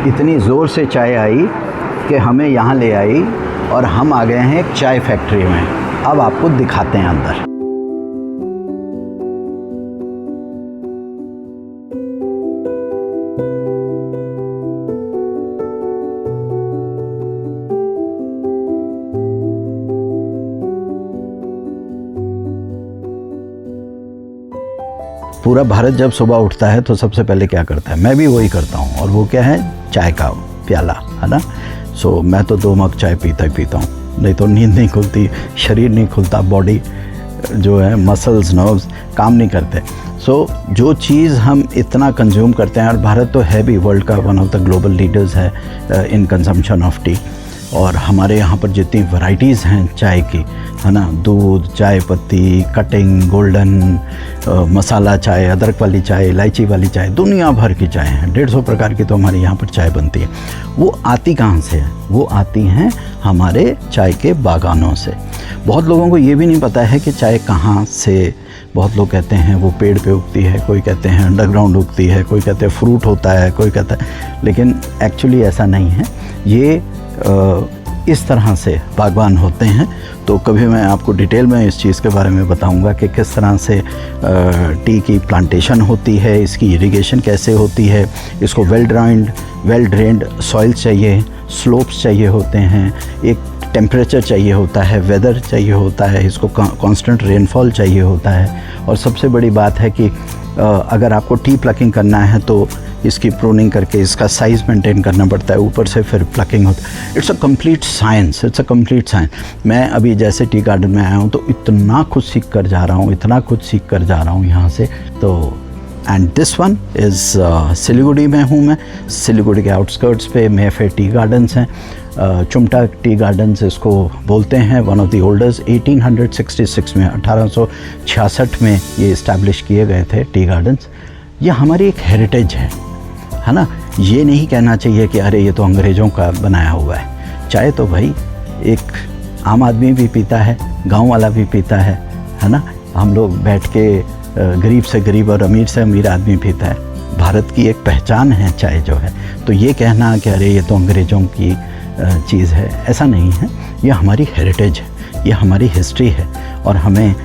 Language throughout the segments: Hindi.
इतनी ज़ोर से चाय आई कि हमें यहाँ ले आई और हम आ गए हैं एक चाय फैक्ट्री में। अब आपको दिखाते हैं अंदर। पूरा भारत जब सुबह उठता है तो सबसे पहले क्या करता है, मैं भी वही करता हूँ, और वो क्या है, चाय का प्याला, है ना। सो मैं तो 2 मग चाय पीता ही पीता हूँ, नहीं तो नींद नहीं खुलती, शरीर नहीं खुलता, बॉडी जो है मसल्स नर्व्स काम नहीं करते। सो जो चीज़ हम इतना कंज्यूम करते हैं, और भारत तो है भी वर्ल्ड का one of the global leaders है इन कंजम्पशन ऑफ टी, और हमारे यहाँ पर जितनी वैरायटीज़ हैं चाय की, है ना, दूध, चाय पत्ती, कटिंग, गोल्डन, मसाला चाय, अदरक वाली चाय, इलायची वाली चाय, दुनिया भर की चाय हैं। 150 प्रकार की तो हमारे यहाँ पर चाय बनती है। वो आती कहाँ से है? वो आती हैं हमारे चाय के बागानों से। बहुत लोगों को ये भी नहीं पता है कि चाय कहाँ से, बहुत लोग कहते हैं वो पेड़ पे उगती है, कोई कहते हैं अंडरग्राउंड उगती है, कोई कहते हैं फ्रूट होता है, कोई कहता है, लेकिन एक्चुअली ऐसा नहीं है। ये इस तरह से बागवान होते हैं। तो कभी मैं आपको डिटेल में इस चीज़ के बारे में बताऊंगा कि किस तरह से टी की प्लांटेशन होती है, इसकी इरिगेशन कैसे होती है, इसको वेल ड्रेन्ड सॉइल चाहिए, स्लोप्स चाहिए होते हैं, एक टेम्परेचर चाहिए होता है, वेदर चाहिए होता है, इसको कांस्टेंट रेनफॉल चाहिए होता है। और सबसे बड़ी बात है कि अगर आपको टी प्लकिंग करना है तो इसकी प्रूनिंग करके इसका साइज़ मेंटेन करना पड़ता है, ऊपर से फिर प्लकिंग होता है। It's a complete science, it's a complete science. मैं अभी जैसे टी गार्डन में आया हूँ तो इतना कुछ सीख कर जा रहा हूँ, इतना कुछ सीख कर जा रहा हूँ यहाँ से। तो and this one is Siliguri में हूँ मैं। सिलीगुड़ी के आउटस्कर्ट्स पे मेफे टी गार्डन्स हैं, चुमटा टी गार्डन्स इसको बोलते हैं, वन ऑफ द ओल्डर्स। 1866 में 1866 में ये इस्टेब्लिश किए गए थे टी गार्डन्स। ये हमारी एक हेरिटेज है ना। ये नहीं कहना चाहिए कि अरे ये तो अंग्रेज़ों का बनाया हुआ है। चाय तो भाई एक आम आदमी भी पीता है, गांव वाला भी पीता है ना। हम लोग बैठ के गरीब से गरीब और अमीर से अमीर आदमी पीता है। भारत की एक पहचान है चाय जो है। तो ये कहना कि अरे ये तो अंग्रेज़ों की चीज़ है, ऐसा नहीं है। ये हमारी हेरिटेज है, ये हमारी हिस्ट्री है, और हमें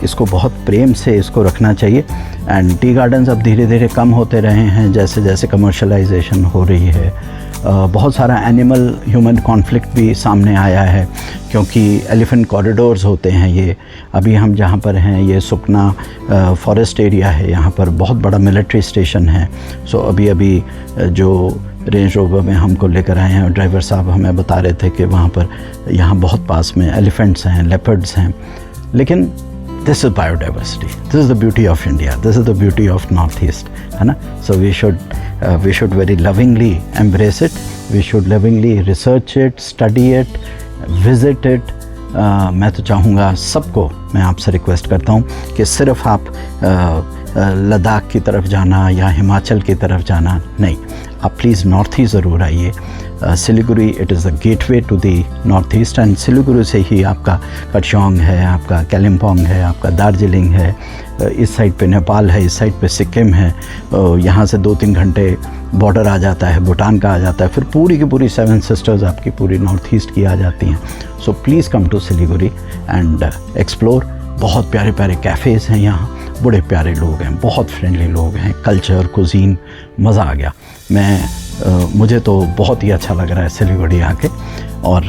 इसको बहुत प्रेम से इसको रखना चाहिए। एंड टी गार्डन्स अब धीरे धीरे कम होते रहे हैं जैसे जैसे कमर्शलाइजेशन हो रही है। बहुत सारा एनिमल ह्यूमन कॉन्फ्लिक्ट भी सामने आया है, क्योंकि एलिफेंट कॉरिडोर्स होते हैं ये। अभी हम जहाँ पर हैं ये सुकना फॉरेस्ट एरिया है, यहाँ पर बहुत बड़ा मिलिट्री स्टेशन है। सो अभी जो रेंज रोवर में हमको लेकर आए हैं और ड्राइवर साहब हमें बता रहे थे कि वहाँ पर यहाँ बहुत पास में एलिफेंट्स हैं, लेपर्ड्स हैं। लेकिन this is biodiversity, this is the beauty of India, this is the beauty of north east, है ना। So we should very lovingly embrace it, we should lovingly research it, study it, visit it. मैं तो चाहूँगा सबको, मैं आपसे रिक्वेस्ट करता हूँ कि सिर्फ आप लद्दाख की तरफ जाना या हिमाचल की तरफ जाना नहीं, आप प्लीज़ नॉर्थ ईस्ट ज़रूर आइए। Siliguri it is the gateway to the north east, and Siliguri से ही आपका कटशोंग है, आपका कालिम्पोंग है, आपका दार्जिलिंग है, इस साइड पे नेपाल है, इस साइड पे सिक्किम है। यहाँ से 2-3 घंटे बॉर्डर आ जाता है, भूटान का आ जाता है, फिर पूरी की पूरी 7 सिस्टर्स आपकी पूरी नॉर्थ ईस्ट की आ जाती हैं। So please come to Siliguri and explore. बहुत प्यारे प्यारे कैफ़ेज़ हैं यहाँ, बड़े प्यारे लोग हैं, बहुत फ्रेंडली लोग हैं, कल्चर, कुजीन, मज़ा आ गया। मुझे तो बहुत ही अच्छा लग रहा है सिलीगुड़ी आके। और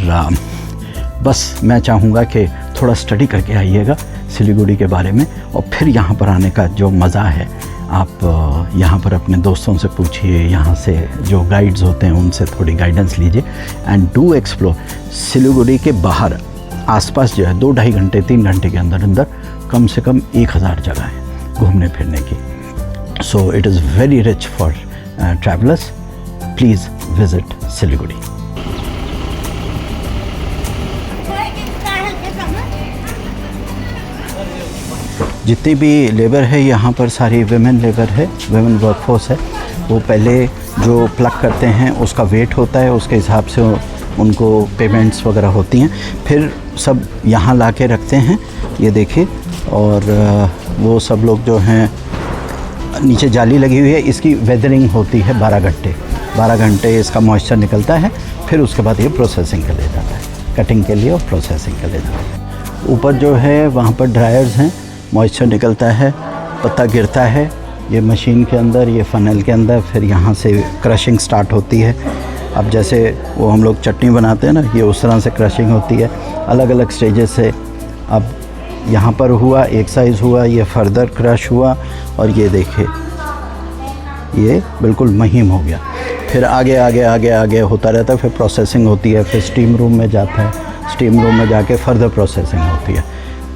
बस मैं चाहूँगा कि थोड़ा स्टडी करके आइएगा सिलीगुड़ी के बारे में, और फिर यहाँ पर आने का जो मज़ा है, आप यहाँ पर अपने दोस्तों से पूछिए, यहाँ से जो गाइड्स होते हैं उनसे थोड़ी गाइडेंस लीजिए, एंड डू एक्सप्लोर। सिलीगुड़ी के बाहर आसपास जो है 2-2.5 घंटे 3 घंटे के अंदर कम से कम 1000 जगह हैं घूमने फिरने की। So it is very rich for travellers. Please visit Siliguri. जितनी भी लेबर है यहाँ पर सारी विमेन लेबर है, विमेन वर्कफोर्स है। वो पहले जो प्लग करते हैं उसका वेट होता है, उसके हिसाब से उनको पेमेंट्स वगैरह होती हैं, फिर सब यहाँ ला के रखते हैं, ये देखिए। और वो सब लोग जो हैं, नीचे जाली लगी हुई है, इसकी वेदरिंग होती है 12 घंटे। 12 घंटे इसका मॉइस्चर निकलता है, फिर उसके बाद ये प्रोसेसिंग के लिए जाता है, कटिंग के लिए और प्रोसेसिंग के लिए जाता है। ऊपर जो है वहाँ पर ड्रायर्स हैं, मॉइस्चर निकलता है, पत्ता गिरता है ये मशीन के अंदर, ये फनल के अंदर, फिर यहाँ से क्रशिंग स्टार्ट होती है। अब जैसे वो हम लोग चटनी बनाते हैं ना, ये उस तरह से क्रशिंग होती है अलग अलग स्टेजेस से। अब यहाँ पर हुआ, एक साइज़ हुआ, ये फर्दर क्रश हुआ और ये देखिए ये बिल्कुल महीन हो गया। फिर आगे आगे आगे आगे होता रहता है, फिर प्रोसेसिंग होती है, फिर स्टीम रूम में जाता है, स्टीम रूम में जाके फर्दर प्रोसेसिंग होती है।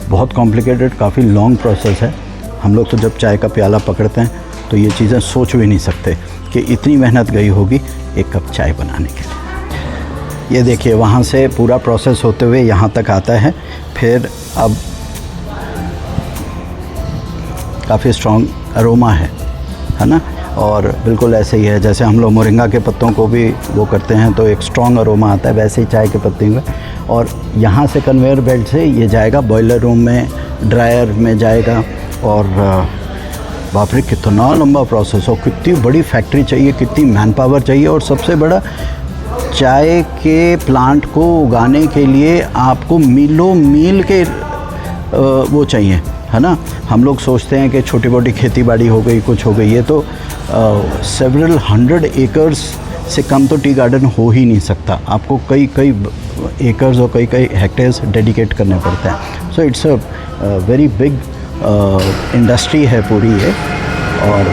बहुत कॉम्प्लिकेटेड, काफ़ी लॉन्ग प्रोसेस है। हम लोग तो जब चाय का प्याला पकड़ते हैं तो ये चीज़ें सोच भी नहीं सकते कि इतनी मेहनत गई होगी एक कप चाय बनाने के लिए। ये देखिए वहाँ से पूरा प्रोसेस होते हुए यहाँ तक आता है। फिर अब काफ़ी स्ट्रॉन्ग अरोमा है ना, और बिल्कुल ऐसे ही है जैसे हम लोग मोरिंगा के पत्तों को भी वो करते हैं तो एक स्ट्रॉन्ग अरोमा आता है, वैसे ही चाय के पत्ते में। और यहाँ से कन्वेयर बेल्ट से ये जाएगा बॉयलर रूम में, ड्रायर में जाएगा। और बाप रे कितना लंबा प्रोसेस हो, कितनी बड़ी फैक्ट्री चाहिए, कितनी मैन पावर चाहिए। और सबसे बड़ा, चाय के प्लांट को उगाने के लिए आपको मीलों मील के वो चाहिए, है ना। हम लोग सोचते हैं कि छोटी मोटी खेती बाड़ी हो गई, कुछ हो गई, ये तो सेवरल 100 एकर्स से कम तो टी गार्डन हो ही नहीं सकता। आपको कई कई एकर्स और कई कई हेक्टेयर्स डेडिकेट करने पड़ते हैं। So it's a very big industry है पूरी ये। और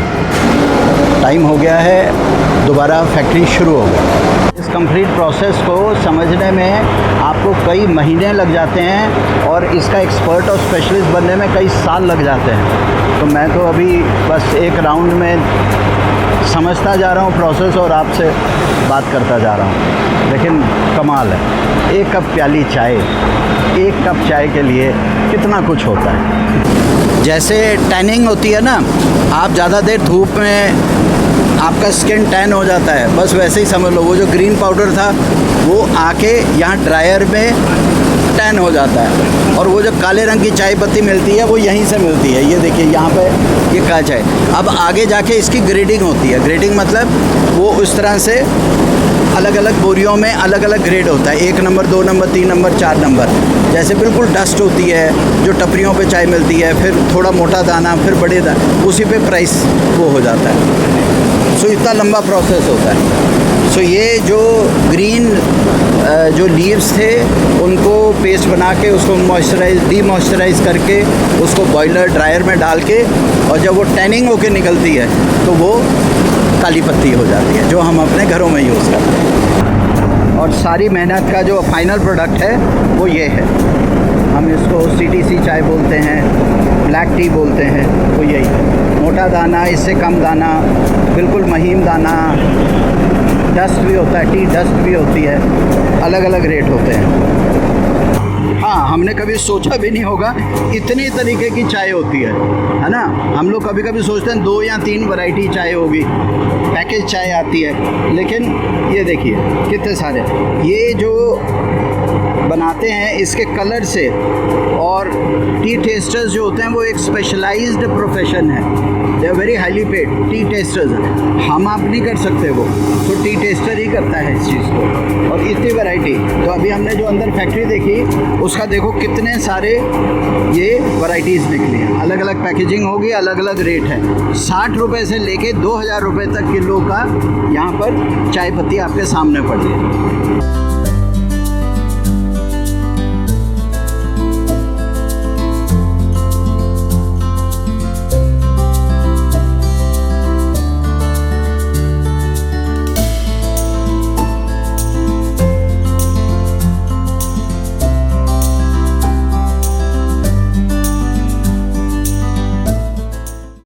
टाइम हो गया है, दोबारा फैक्ट्री शुरू हो गई। इस कंप्लीट प्रोसेस को समझने में आपको कई महीने लग जाते हैं और इसका एक्सपर्ट और स्पेशलिस्ट बनने में कई साल लग जाते हैं। तो मैं तो अभी बस एक राउंड में समझता जा रहा हूँ प्रोसेस और आपसे बात करता जा रहा हूँ। लेकिन कमाल है, एक कप प्याली चाय, एक कप चाय के लिए कितना कुछ होता है। जैसे टैनिंग होती है ना, आप ज़्यादा देर धूप में आपका स्किन टैन हो जाता है, बस वैसे ही समझ लो। वो जो ग्रीन पाउडर था वो आके यहाँ ड्रायर में टैन हो जाता है। और वो जो काले रंग की चाय पत्ती मिलती है वो यहीं से मिलती है। ये देखिए यहाँ पे ये काच है। अब आगे जाके इसकी ग्रेडिंग होती है। ग्रेडिंग मतलब वो उस तरह से अलग अलग बोरियों में अलग अलग ग्रेड होता है, 1 नंबर, 2 नंबर, 3 नंबर, 4 नंबर। जैसे बिल्कुल डस्ट होती है जो टपरियों पे चाय मिलती है, फिर थोड़ा मोटा दाना, फिर बड़े दाना, उसी पे प्राइस वो हो जाता है। सो इतना लंबा प्रोसेस होता है। सो ये जो ग्रीन जो लीव्स थे उनको पेस्ट बना के उसको डीमॉइस्चराइज करके उसको बॉयलर ड्रायर में डाल के, और जब वो टैनिंग होके निकलती है तो वो काली पत्ती हो जाती है जो हम अपने घरों में यूज़ करते हैं। और सारी मेहनत का जो फाइनल प्रोडक्ट है वो ये है। हम इसको CTC चाय बोलते हैं, ब्लैक टी बोलते हैं, वो यही है। मोटा दाना, इससे कम दाना, बिल्कुल महीन दाना, डस्ट भी होता है, टी डस्ट भी होती है, अलग अलग रेट होते हैं। हाँ, हमने कभी सोचा भी नहीं होगा इतनी तरीके की चाय होती है ना। हम लोग कभी कभी सोचते हैं 2 या 3 वैरायटी चाय होगी, पैकेज चाय आती है, लेकिन ये देखिए कितने सारे। ये जो बनाते हैं इसके कलर से, और टी टेस्टर्स जो होते हैं वो एक स्पेशलाइज्ड प्रोफेशन है। They are very highly paid tea tasters. हम आप नहीं कर सकते, वो तो टी टेस्टर ही करता है इस चीज़ को। और इतनी वैरायटी, तो अभी हमने जो अंदर फैक्ट्री देखी उसका देखो कितने सारे ये वैराइटीज़ निकली हैं। अलग अलग पैकेजिंग होगी, अलग अलग रेट है। 60 रुपये से लेके 2000 रुपये तक किलो का यहाँ पर चाय पत्ती आपके सामने पड़ी है।